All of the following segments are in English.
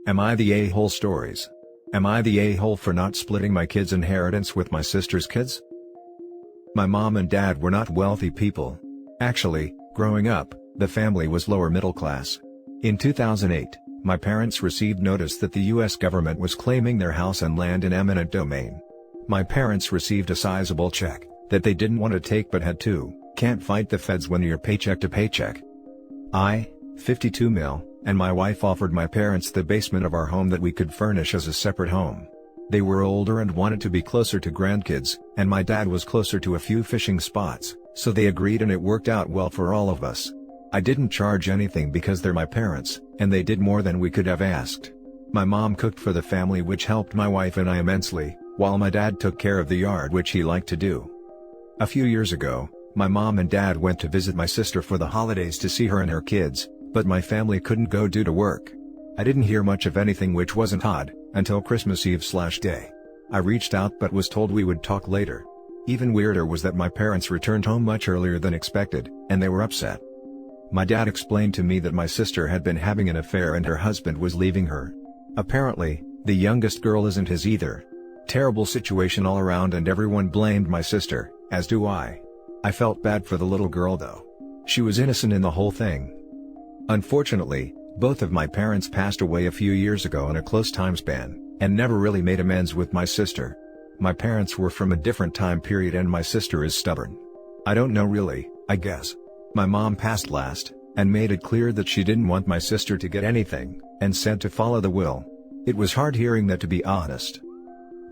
Am I the a-hole stories? Am I the a-hole for not splitting my kids' inheritance with my sister's kids? My mom and dad were not wealthy people. Actually, growing up, the family was lower middle class. In 2008, my parents received notice that the US government was claiming their house and land in eminent domain. My parents received a sizable check that they didn't want to take but had to. Can't fight the feds when you're paycheck to paycheck. I, 52 mil, and my wife offered my parents the basement of our home that we could furnish as a separate home. They were older and wanted to be closer to grandkids, and my dad was closer to a few fishing spots, so they agreed and it worked out well for all of us. I didn't charge anything because they're my parents, and they did more than we could have asked. My mom cooked for the family, which helped my wife and I immensely, while my dad took care of the yard, which he liked to do. A few years ago, my mom and dad went to visit my sister for the holidays to see her and her kids, but my family couldn't go due to work. I didn't hear much of anything, which wasn't odd, until Christmas Eve/day. I reached out but was told we would talk later. Even weirder was that my parents returned home much earlier than expected, and they were upset. My dad explained to me that my sister had been having an affair and her husband was leaving her. Apparently, the youngest girl isn't his either. Terrible situation all around, and everyone blamed my sister, as do I. I felt bad for the little girl though. She was innocent in the whole thing. Unfortunately, both of my parents passed away a few years ago in a close time span, and never really made amends with my sister. My parents were from a different time period and my sister is stubborn. I don't know really, I guess. My mom passed last, and made it clear that she didn't want my sister to get anything, and said to follow the will. It was hard hearing that, to be honest.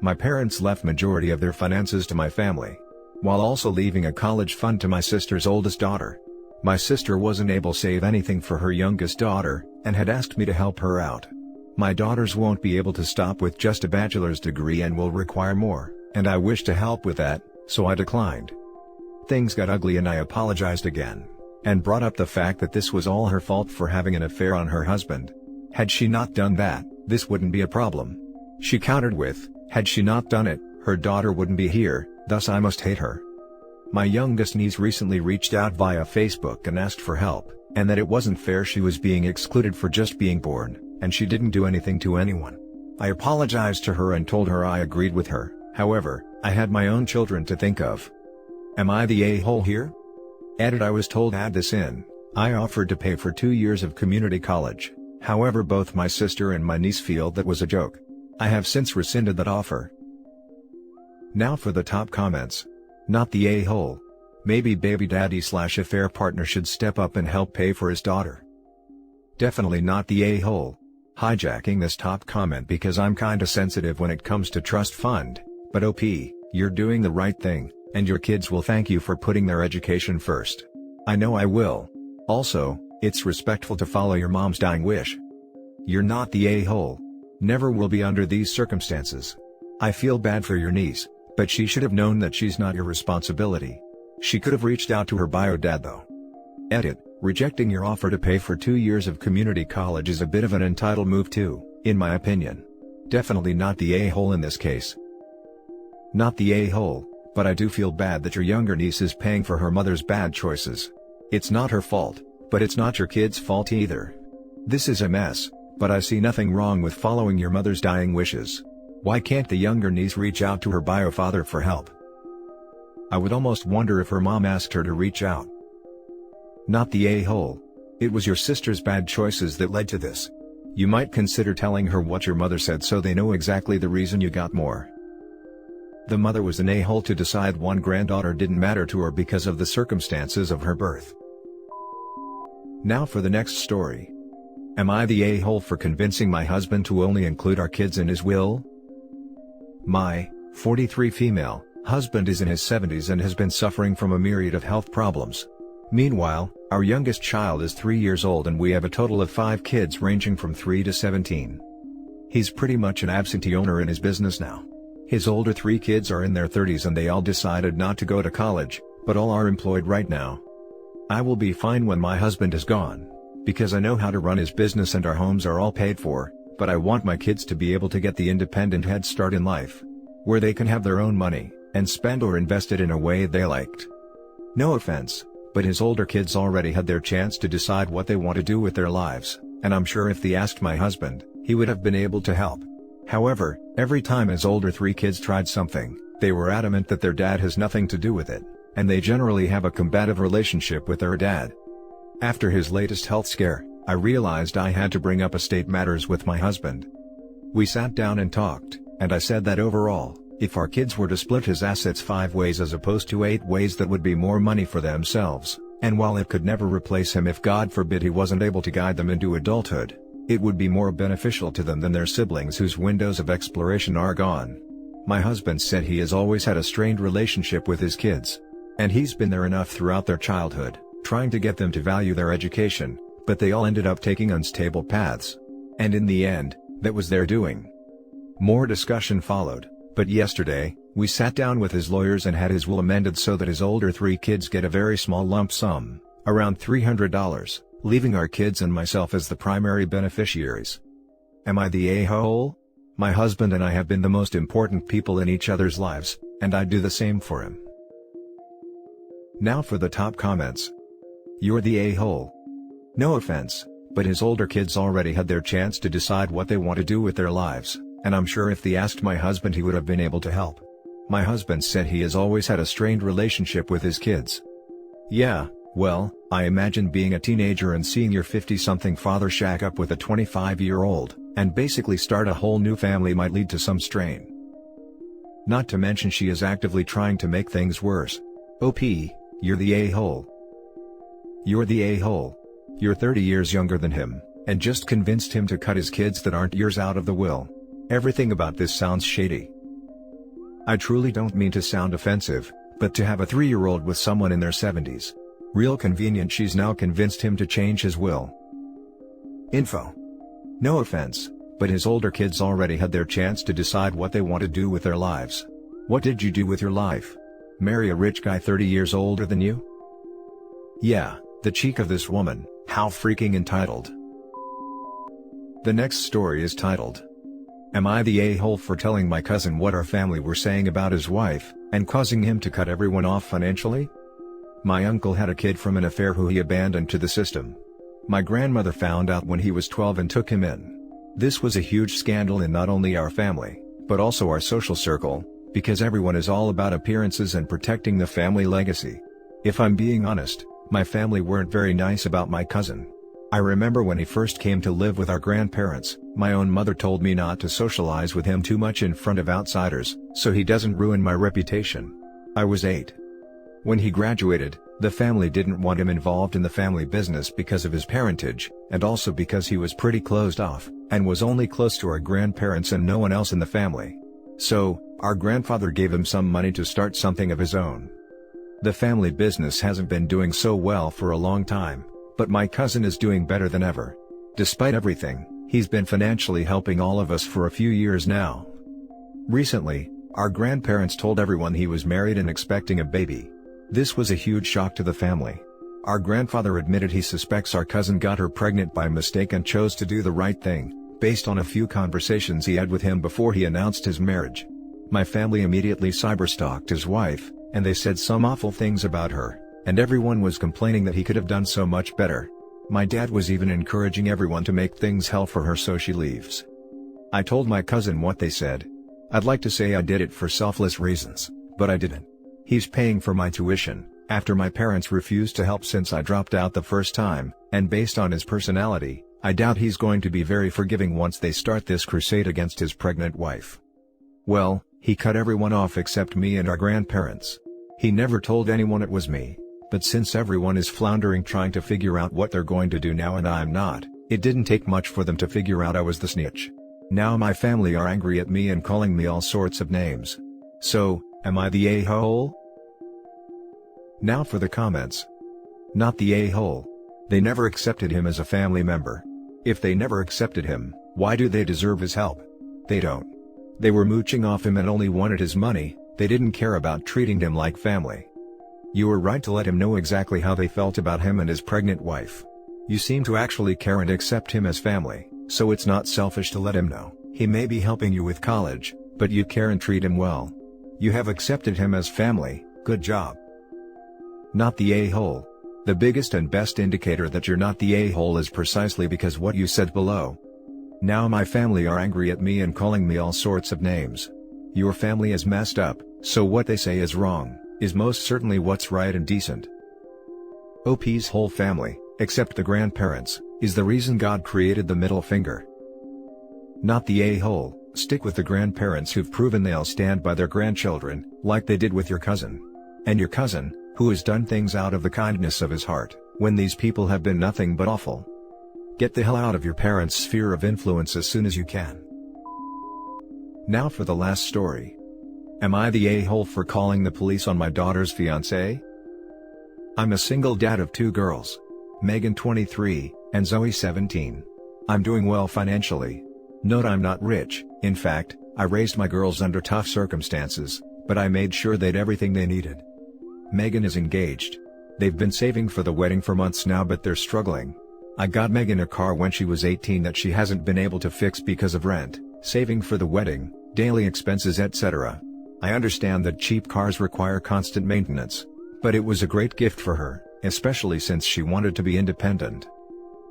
My parents left majority of their finances to my family, while also leaving a college fund to my sister's oldest daughter. My sister wasn't able to save anything for her youngest daughter, and had asked me to help her out. My daughters won't be able to stop with just a bachelor's degree and will require more, and I wish to help with that, so I declined. Things got ugly and I apologized again, and brought up the fact that this was all her fault for having an affair on her husband. Had she not done that, this wouldn't be a problem. She countered with, had she not done it, her daughter wouldn't be here, thus I must hate her. My youngest niece recently reached out via Facebook and asked for help, and that it wasn't fair she was being excluded for just being born, and she didn't do anything to anyone. I apologized to her and told her I agreed with her. However, I had my own children to think of. Am I the a-hole here? Edit. I was told add this in. I offered to pay for 2 years of community college. However, both my sister and my niece feel that was a joke. I have since rescinded that offer. Now for the top comments. Not the a-hole. Maybe baby daddy/affair partner should step up and help pay for his daughter. Definitely not the a-hole. Hijacking this top comment because I'm kinda sensitive when it comes to trust fund, but OP, you're doing the right thing, and your kids will thank you for putting their education first. I know I will. Also, it's respectful to follow your mom's dying wish. You're not the a-hole. Never will be under these circumstances. I feel bad for your niece, but she should have known that she's not your responsibility. She could have reached out to her bio dad though. Edit. Rejecting your offer to pay for 2 years of community college is a bit of an entitled move too, in my opinion. Definitely not the a-hole in this case. Not the a-hole, but I do feel bad that your younger niece is paying for her mother's bad choices. It's not her fault, but it's not your kid's fault either. This is a mess, but I see nothing wrong with following your mother's dying wishes. Why can't the younger niece reach out to her bio father for help? I would almost wonder if her mom asked her to reach out. Not the a-hole. It was your sister's bad choices that led to this. You might consider telling her what your mother said so they know exactly the reason you got more. The mother was an a-hole to decide one granddaughter didn't matter to her because of the circumstances of her birth. Now for the next story. Am I the a-hole for convincing my husband to only include our kids in his will? My 43 female husband is in his 70s and has been suffering from a myriad of health problems. Meanwhile, our youngest child is 3 years old and we have a total of 5 kids ranging from 3 to 17. He's pretty much an absentee owner in his business now. His older 3 kids are in their 30s and they all decided not to go to college, but all are employed right now. I will be fine when my husband is gone, because I know how to run his business and our homes are all paid for, but I want my kids to be able to get the independent head start in life, where they can have their own money, and spend or invest it in a way they liked. No offense, but his older kids already had their chance to decide what they want to do with their lives, and I'm sure if they asked my husband, he would have been able to help. However, every time his older 3 kids tried something, they were adamant that their dad has nothing to do with it, and they generally have a combative relationship with their dad. After his latest health scare, I realized I had to bring up estate matters with my husband. We sat down and talked, and I said that overall, if our kids were to split his assets 5 ways as opposed to 8 ways, that would be more money for themselves, and while it could never replace him if God forbid he wasn't able to guide them into adulthood, it would be more beneficial to them than their siblings whose windows of exploration are gone. My husband said he has always had a strained relationship with his kids. And he's been there enough throughout their childhood, trying to get them to value their education, but they all ended up taking unstable paths. And in the end, that was their doing. More discussion followed, but yesterday, we sat down with his lawyers and had his will amended so that his older 3 kids get a very small lump sum, around $300, leaving our kids and myself as the primary beneficiaries. Am I the a-hole? My husband and I have been the most important people in each other's lives, and I'd do the same for him. Now for the top comments. You're the a-hole. No offense, but his older kids already had their chance to decide what they want to do with their lives, and I'm sure if they asked my husband he would have been able to help. My husband said he has always had a strained relationship with his kids. Yeah, well, I imagine being a teenager and seeing your 50-something father shack up with a 25-year-old, and basically start a whole new family might lead to some strain. Not to mention she is actively trying to make things worse. OP. You're the a-hole. You're the a-hole. You're 30 years younger than him, and just convinced him to cut his kids that aren't yours out of the will. Everything about this sounds shady. I truly don't mean to sound offensive, but to have a 3-year-old with someone in their 70s. Real convenient she's now convinced him to change his will. Info. No offense, but his older kids already had their chance to decide what they want to do with their lives. What did you do with your life? Marry a rich guy 30 years older than you? Yeah, the cheek of this woman, how freaking entitled. The next story is titled, Am I the a-hole for telling my cousin what our family were saying about his wife, and causing him to cut everyone off financially? My uncle had a kid from an affair who he abandoned to the system. My grandmother found out when he was 12 and took him in. This was a huge scandal in not only our family, but also our social circle, because everyone is all about appearances and protecting the family legacy. If I'm being honest, my family weren't very nice about my cousin. I remember when he first came to live with our grandparents, my own mother told me not to socialize with him too much in front of outsiders, so he doesn't ruin my reputation. I was 8. When he graduated, the family didn't want him involved in the family business because of his parentage, and also because he was pretty closed off, and was only close to our grandparents and no one else in the family. So, our grandfather gave him some money to start something of his own. The family business hasn't been doing so well for a long time, but my cousin is doing better than ever. Despite everything, he's been financially helping all of us for a few years now. Recently, our grandparents told everyone he was married and expecting a baby. This was a huge shock to the family. Our grandfather admitted he suspects our cousin got her pregnant by mistake and chose to do the right thing, based on a few conversations he had with him before he announced his marriage. My family immediately cyberstalked his wife, and they said some awful things about her, and everyone was complaining that he could have done so much better. My dad was even encouraging everyone to make things hell for her so she leaves. I told my cousin what they said. I'd like to say I did it for selfless reasons, but I didn't. He's paying for my tuition, after my parents refused to help since I dropped out the first time, and based on his personality, I doubt he's going to be very forgiving once they start this crusade against his pregnant wife. Well, he cut everyone off except me and our grandparents. He never told anyone it was me, but since everyone is floundering trying to figure out what they're going to do now and I'm not, it didn't take much for them to figure out I was the snitch. Now my family are angry at me and calling me all sorts of names. So, am I the a-hole? Now for the comments. Not the a-hole. They never accepted him as a family member. If they never accepted him, why do they deserve his help? They don't. They were mooching off him and only wanted his money, they didn't care about treating him like family. You were right to let him know exactly how they felt about him and his pregnant wife. You seem to actually care and accept him as family, so it's not selfish to let him know. He may be helping you with college, but you care and treat him well. You have accepted him as family, good job. Not the a-hole. The biggest and best indicator that you're not the a-hole is precisely because what you said below. Now my family are angry at me and calling me all sorts of names. Your family is messed up, so what they say is wrong, is most certainly what's right and decent. OP's whole family, except the grandparents, is the reason God created the middle finger. Not the a-hole. Stick with the grandparents who've proven they'll stand by their grandchildren, like they did with your cousin. And your cousin, who has done things out of the kindness of his heart, when these people have been nothing but awful. Get the hell out of your parents' sphere of influence as soon as you can. Now for the last story. Am I the a-hole for calling the police on my daughter's fiancé? I'm a single dad of 2 girls. Megan 23, and Zoe 17. I'm doing well financially. Note I'm not rich. In fact, I raised my girls under tough circumstances, but I made sure they'd everything they needed. Megan is engaged. They've been saving for the wedding for months now, but they're struggling. I got Megan a car when she was 18 that she hasn't been able to fix because of rent, saving for the wedding, daily expenses, etc. I understand that cheap cars require constant maintenance, but it was a great gift for her, especially since she wanted to be independent.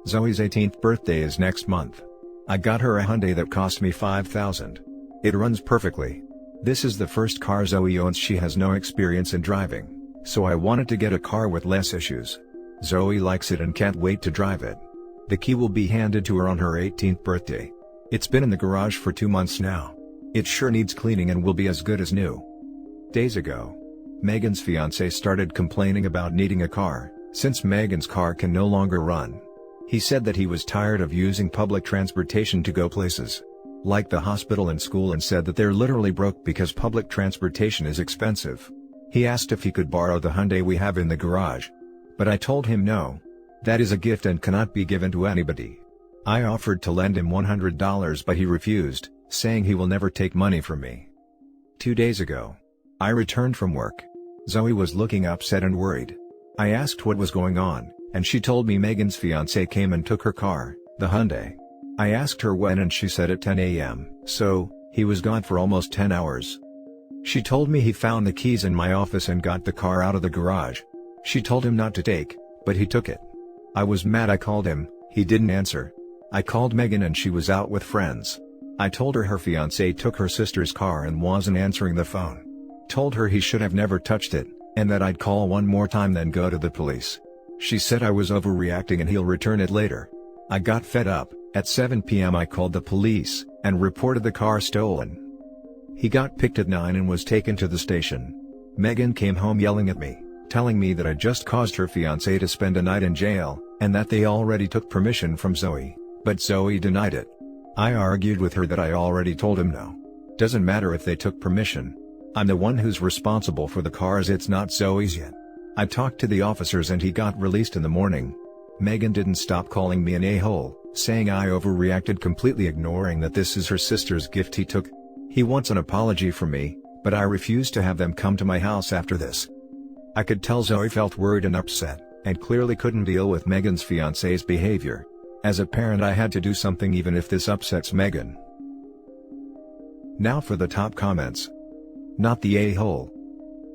Zoe's 18th birthday is next month. I got her a Hyundai that cost me $5,000. It runs perfectly. This is the first car Zoe owns. She has no experience in driving, so I wanted to get a car with less issues. Zoe likes it and can't wait to drive it. The key will be handed to her on her 18th birthday. It's been in the garage for 2 months now. It sure needs cleaning and will be as good as new. Days ago, Megan's fiancé started complaining about needing a car, since Megan's car can no longer run. He said that he was tired of using public transportation to go places, like the hospital and school, and said that they're literally broke because public transportation is expensive. He asked if he could borrow the Hyundai we have in the garage. But I told him no. That is a gift and cannot be given to anybody. I offered to lend him $100 but he refused, saying he will never take money from me. 2 days ago, I returned from work. Zoe was looking upset and worried. I asked what was going on, and she told me Megan's fiancé came and took her car, the Hyundai. I asked her when and she said at 10 a.m., so, he was gone for almost 10 hours. She told me he found the keys in my office and got the car out of the garage. She told him not to take, but he took it. I was mad. I called him, he didn't answer. I called Megan and she was out with friends. I told her her fiancé took her sister's car and wasn't answering the phone. Told her he should have never touched it, and that I'd call one more time then go to the police. She said I was overreacting and he'll return it later. I got fed up. At 7 p.m. I called the police, and reported the car stolen. He got picked at 9 and was taken to the station. Megan came home yelling at me, telling me that I just caused her fiancé to spend a night in jail, and that they already took permission from Zoe, but Zoe denied it. I argued with her that I already told him no. Doesn't matter if they took permission. I'm the one who's responsible for the cars, it's not Zoe's yet. I talked to the officers and he got released in the morning. Megan didn't stop calling me an a-hole, saying I overreacted, completely ignoring that this is her sister's gift he took. He wants an apology from me, but I refused to have them come to my house after this. I could tell Zoe felt worried and upset, and clearly couldn't deal with Megan's fiancé's behavior. As a parent I had to do something even if this upsets Megan. Now for the top comments. Not the a-hole.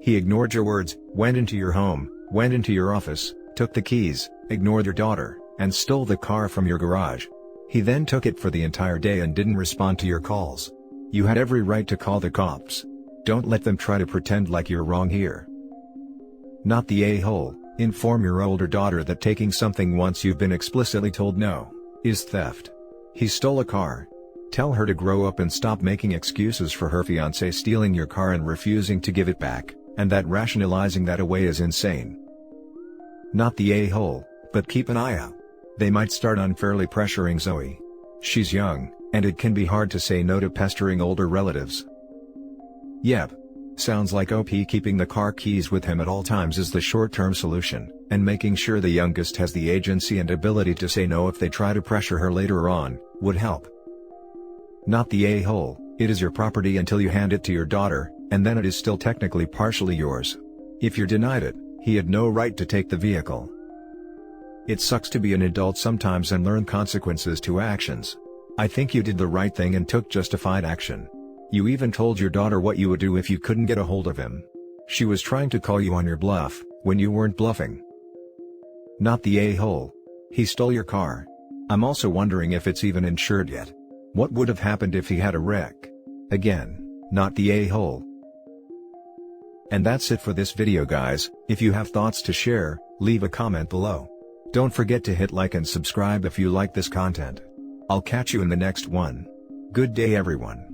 He ignored your words, went into your home, went into your office, took the keys, ignored your daughter, and stole the car from your garage. He then took it for the entire day and didn't respond to your calls. You had every right to call the cops. Don't let them try to pretend like you're wrong here. Not the a-hole. Inform your older daughter that taking something once you've been explicitly told no, is theft. He stole a car. Tell her to grow up and stop making excuses for her fiancé stealing your car and refusing to give it back, and that rationalizing that away is insane. Not the a-hole, but keep an eye out. They might start unfairly pressuring Zoe. She's young, and it can be hard to say no to pestering older relatives. Yep. Sounds like OP keeping the car keys with him at all times is the short-term solution, and making sure the youngest has the agency and ability to say no if they try to pressure her later on, would help. Not the a-hole. It is your property until you hand it to your daughter, and then it is still technically partially yours. If you're denied it, he had no right to take the vehicle. It sucks to be an adult sometimes and learn consequences to actions. I think you did the right thing and took justified action. You even told your daughter what you would do if you couldn't get a hold of him. She was trying to call you on your bluff, when you weren't bluffing. Not the a-hole. He stole your car. I'm also wondering if it's even insured yet. What would have happened if he had a wreck? Again, not the a-hole. And that's it for this video guys. If you have thoughts to share, leave a comment below. Don't forget to hit like and subscribe if you like this content. I'll catch you in the next one. Good day everyone.